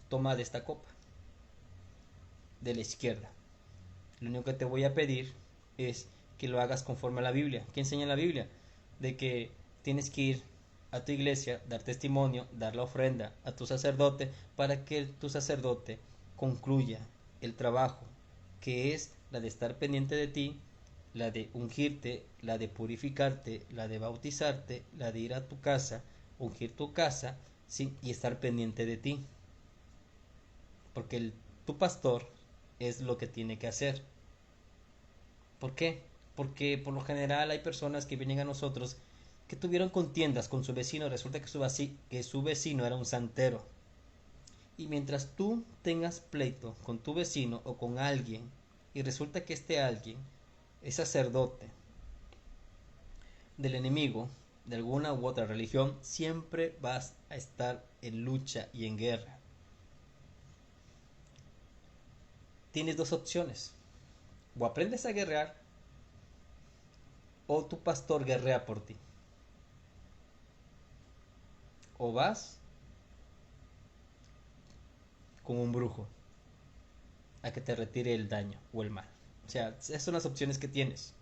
toma de esta copa de la izquierda. Lo único que te voy a pedir es que lo hagas conforme a la Biblia. ¿Qué enseña la Biblia? De que tienes que ir a tu iglesia, dar testimonio, dar la ofrenda a tu sacerdote para que tu sacerdote concluya el trabajo, que es la de estar pendiente de ti, la de ungirte, la de purificarte, la de bautizarte, la de ir a tu casa, ungir tu casa, ¿sí? Y estar pendiente de ti. porque tu pastor es lo que tiene que hacer. ¿Por qué? Porque por lo general hay personas que vienen a nosotros que tuvieron contiendas con su vecino, resulta que su vecino era un santero. Y mientras tú tengas pleito con tu vecino o con alguien, y resulta que este alguien es sacerdote del enemigo, de alguna u otra religión, siempre vas a estar en lucha y en guerra. Tienes dos opciones: o aprendes a guerrear, o tu pastor guerrea por ti. O vas con un brujo a que te retire el daño o el mal. O sea, esas son las opciones que tienes.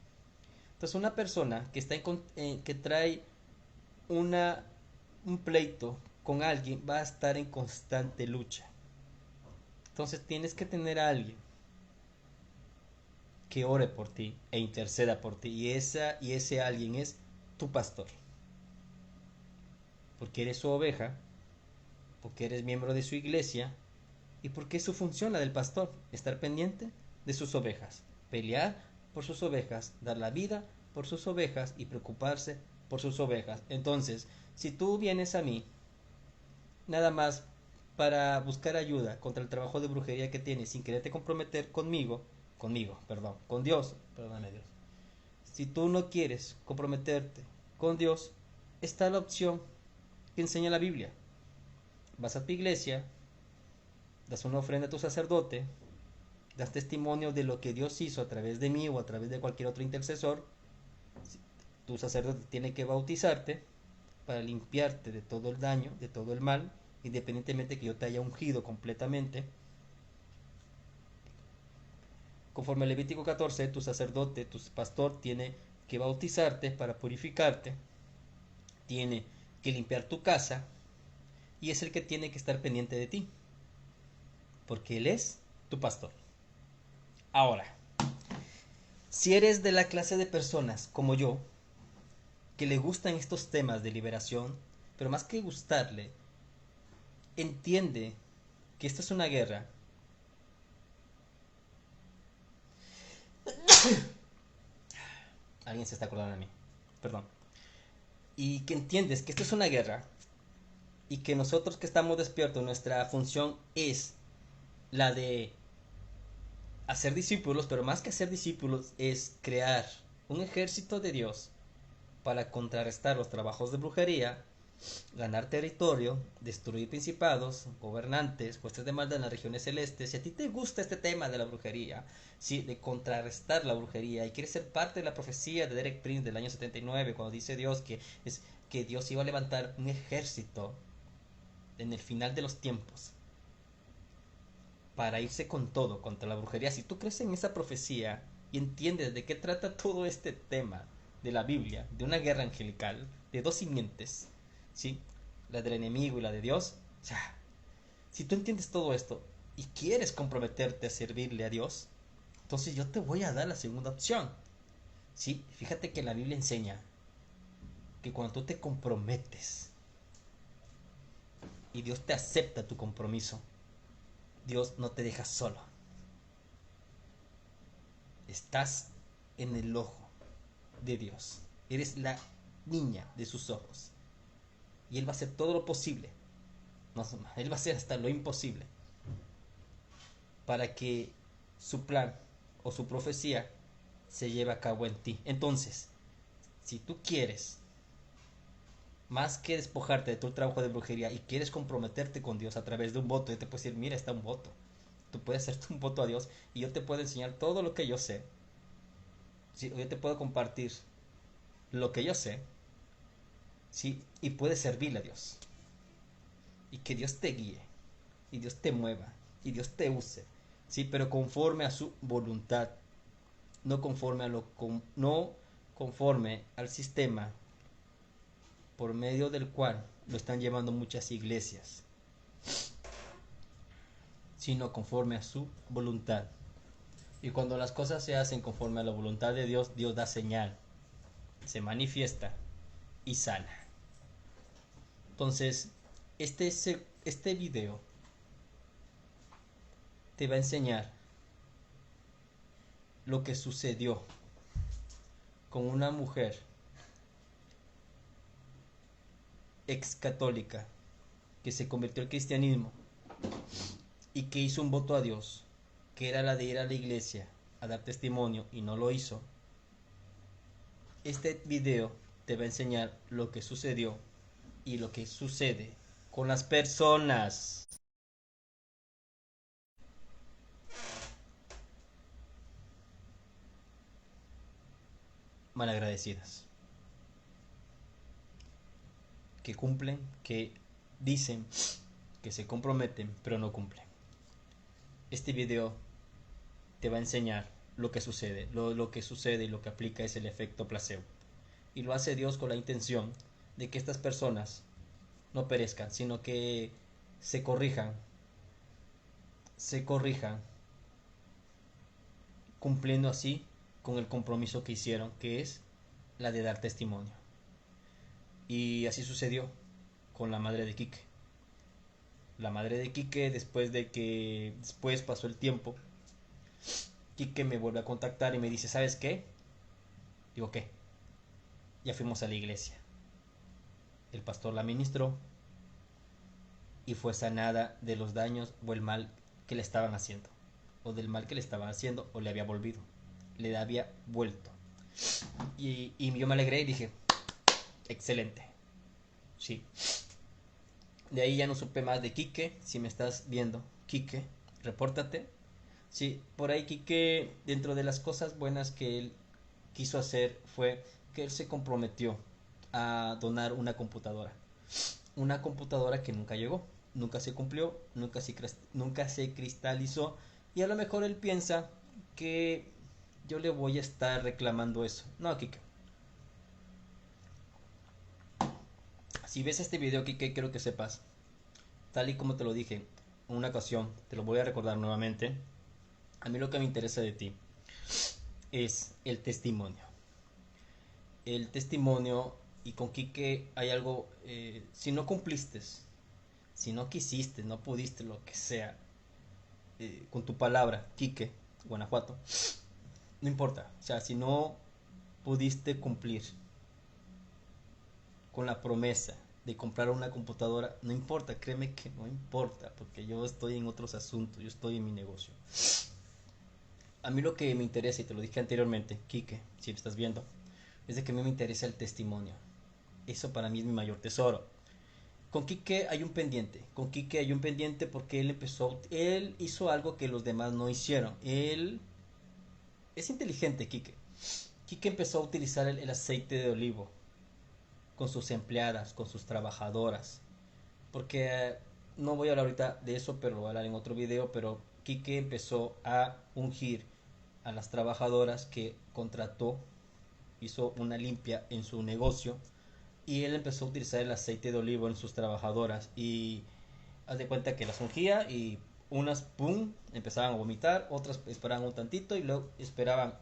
Entonces, una persona que que trae una un pleito con alguien va a estar en constante lucha. Entonces, tienes que tener a alguien que ore por ti e interceda por ti, y ese alguien es tu pastor. Porque eres su oveja, porque eres miembro de su iglesia, y porque es su función la del pastor: estar pendiente de sus ovejas, pelear por sus ovejas, dar la vida por sus ovejas y preocuparse por sus ovejas. Entonces, si tú vienes a mí nada más para buscar ayuda contra el trabajo de brujería que tienes, sin quererte comprometer con Dios, perdóname Dios. Si tú no quieres comprometerte con Dios, está la opción que enseña la Biblia. Vas a tu iglesia, das una ofrenda a tu sacerdote, das testimonio de lo que Dios hizo a través de mí o a través de cualquier otro intercesor. Tu sacerdote tiene que bautizarte para limpiarte de todo el daño, de todo el mal, independientemente que yo te haya ungido completamente. Conforme al Levítico 14, tu sacerdote, tu pastor tiene que bautizarte para purificarte, tiene que limpiar tu casa, y es el que tiene que estar pendiente de ti, porque él es tu pastor. Ahora, si eres de la clase de personas como yo, que le gustan estos temas de liberación, pero más que gustarle, entiende que esta es una guerra. Alguien se está acordando de mí, perdón. Y que entiendes que esto es una guerra, y que nosotros que estamos despiertos, nuestra función es la de hacer discípulos, pero más que hacer discípulos es crear un ejército de Dios para contrarrestar los trabajos de brujería, ganar territorio, destruir principados, gobernantes, huestes de maldad en las regiones celestes. Si a ti te gusta este tema de la brujería, ¿sí?, de contrarrestar la brujería, y quieres ser parte de la profecía de Derek Prince del año 79, cuando dice Dios que Dios iba a levantar un ejército en el final de los tiempos para irse con todo contra la brujería. Si tú crees en esa profecía y entiendes de qué trata todo este tema de la Biblia, de una guerra angelical, de dos simientes, ¿sí?, la del enemigo y la de Dios, o sea, si tú entiendes todo esto y quieres comprometerte a servirle a Dios, entonces yo te voy a dar la segunda opción. ¿Sí? Fíjate que la Biblia enseña que cuando tú te comprometes y Dios te acepta tu compromiso, Dios no te deja solo. Estás en el ojo de Dios. Eres la niña de sus ojos. Y Él va a hacer todo lo posible. No, Él va a hacer hasta lo imposible para que su plan o su profecía se lleve a cabo en ti. Entonces, si tú quieres, más que despojarte de tu trabajo de brujería, y quieres comprometerte con Dios a través de un voto, yo te puedo decir: mira, está un voto. Tú puedes hacerte un voto a Dios y yo te puedo enseñar todo lo que yo sé. ¿Sí? Yo te puedo compartir lo que yo sé, ¿sí?, y puedes servirle a Dios. Y que Dios te guíe, y Dios te mueva, y Dios te use, ¿sí?, pero conforme a su voluntad, no no conforme al sistema por medio del cual lo están llevando muchas iglesias, sino conforme a su voluntad. Y cuando las cosas se hacen conforme a la voluntad de Dios, Dios da señal, se manifiesta y sana. Entonces, este video te va a enseñar lo que sucedió con una mujer ex católica que se convirtió al cristianismo y que hizo un voto a Dios, que era la de ir a la iglesia a dar testimonio y no lo hizo. Este video te va a enseñar lo que sucedió y lo que sucede con las personas malagradecidas, que cumplen, que dicen que se comprometen, pero no cumplen. Este video te va a enseñar lo que sucede. Lo que sucede y lo que aplica es el efecto placebo. Y lo hace Dios con la intención de que estas personas no perezcan, sino que se corrijan, se corrijan, cumpliendo así con el compromiso que hicieron, que es la de dar testimonio. Y así sucedió con la madre de Quique. La madre de Quique, después pasó el tiempo, Quique me vuelve a contactar y me dice, ¿sabes qué? Digo, ¿qué? Ya fuimos a la iglesia. El pastor la ministró y fue sanada de los daños o el mal que le estaban haciendo. O del mal que le estaban haciendo o le había volvido. Le había vuelto. Y yo me alegré y dije, excelente. Sí. De ahí ya no supe más de Quique. Si me estás viendo, Quique, repórtate. Sí, por ahí Quique, dentro de las cosas buenas que él quiso hacer fue que él se comprometió a donar una computadora. Una computadora que nunca llegó, nunca se cumplió, nunca se cristalizó. Y a lo mejor él piensa que yo le voy a estar reclamando eso. No, Kike. Si ves este video, Kike, quiero que sepas, tal y como te lo dije en una ocasión, te lo voy a recordar nuevamente. A mí lo que me interesa de ti es el testimonio. El testimonio, y con Quique hay algo, si no cumpliste, si no quisiste, no pudiste, lo que sea, con tu palabra, Quique, Guanajuato, no importa, o sea, si no pudiste cumplir con la promesa de comprar una computadora, no importa, créeme que no importa, porque yo estoy en otros asuntos, yo estoy en mi negocio. A mí lo que me interesa, y te lo dije anteriormente, Quique, si me estás viendo, es de que a mí me interesa el testimonio. Eso para mí es mi mayor tesoro. Con Quique hay un pendiente. Con Quique hay un pendiente porque él hizo algo que los demás no hicieron. Él es inteligente, Quique. Quique empezó a utilizar el aceite de olivo con sus empleadas, con sus trabajadoras. Porque no voy a hablar ahorita de eso, pero lo voy a hablar en otro video. Pero Quique empezó a ungir a las trabajadoras que contrató, hizo una limpia en su negocio y él empezó a utilizar el aceite de olivo en sus trabajadoras y haz de cuenta que las ungía y unas pum empezaban a vomitar, otras esperaban un tantito y luego esperaban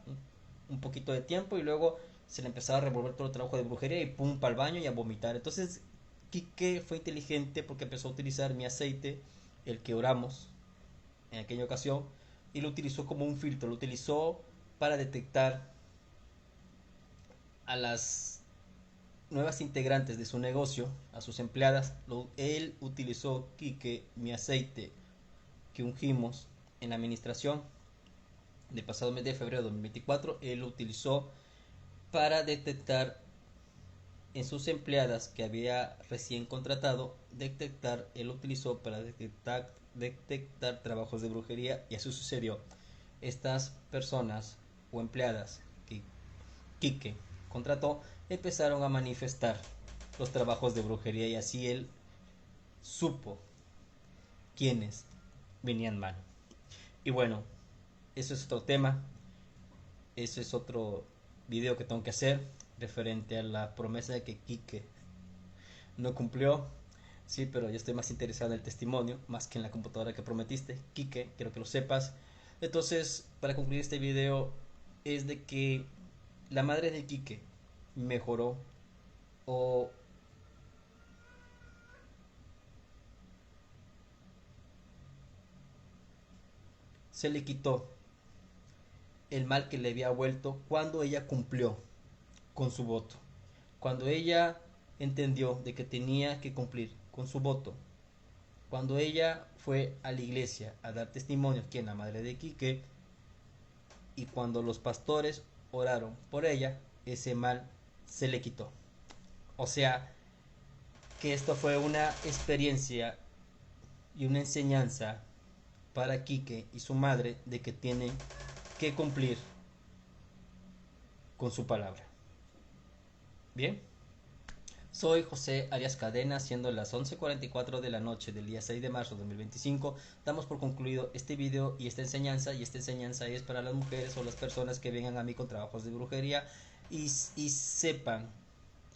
un poquito de tiempo y luego se le empezaba a revolver todo el trabajo de brujería y pum para el baño y a vomitar. Entonces Quique fue inteligente porque empezó a utilizar mi aceite, el que oramos en aquella ocasión, y lo utilizó como un filtro, lo utilizó para detectar a las nuevas integrantes de su negocio, a sus empleadas. Él utilizó, Quique, mi aceite que ungimos en la administración del pasado mes de febrero de 2024, él lo utilizó para detectar en sus empleadas que había recién contratado, él lo utilizó para detectar trabajos de brujería y así sucedió. Estas personas o empleadas que Quique contrató empezaron a manifestar los trabajos de brujería y así él supo quiénes venían mal. Y bueno, eso es otro tema, eso es otro video que tengo que hacer referente a la promesa de que Quique no cumplió. Sí, pero yo estoy más interesado en el testimonio más que en la computadora que prometiste, Quique, quiero que lo sepas. Entonces, para concluir este video, es de que la madre de Quique mejoró o se le quitó el mal que le había vuelto cuando ella cumplió con su voto. Cuando ella entendió de que tenía que cumplir con su voto. Cuando ella fue a la iglesia a dar testimonio, quien la madre de Quique, y cuando los pastores oraron por ella, ese mal se le quitó. O sea, que esto fue una experiencia y una enseñanza para Quique y su madre de que tienen que cumplir con su palabra. Bien, soy José Arias Cadena, siendo las 11:44 de la noche del día 6 de marzo de 2025. Damos por concluido este video y esta enseñanza es para las mujeres o las personas que vengan a mí con trabajos de brujería y sepan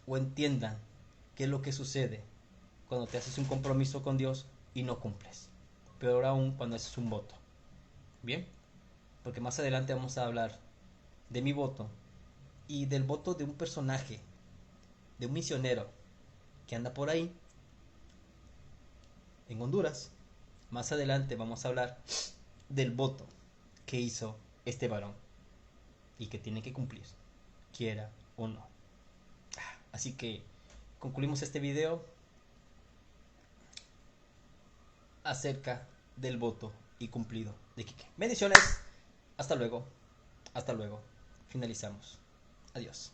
o entiendan qué es lo que sucede cuando te haces un compromiso con Dios y no cumples. Peor aún cuando haces un voto. Bien, porque más adelante vamos a hablar de mi voto y del voto de un personaje, de un misionero que anda por ahí en Honduras. Más adelante vamos a hablar del voto que hizo este varón y que tiene que cumplir, quiera o no. Así que concluimos este video acerca del voto y cumplido de Quique. Bendiciones. Hasta luego. Hasta luego. Finalizamos. Adiós.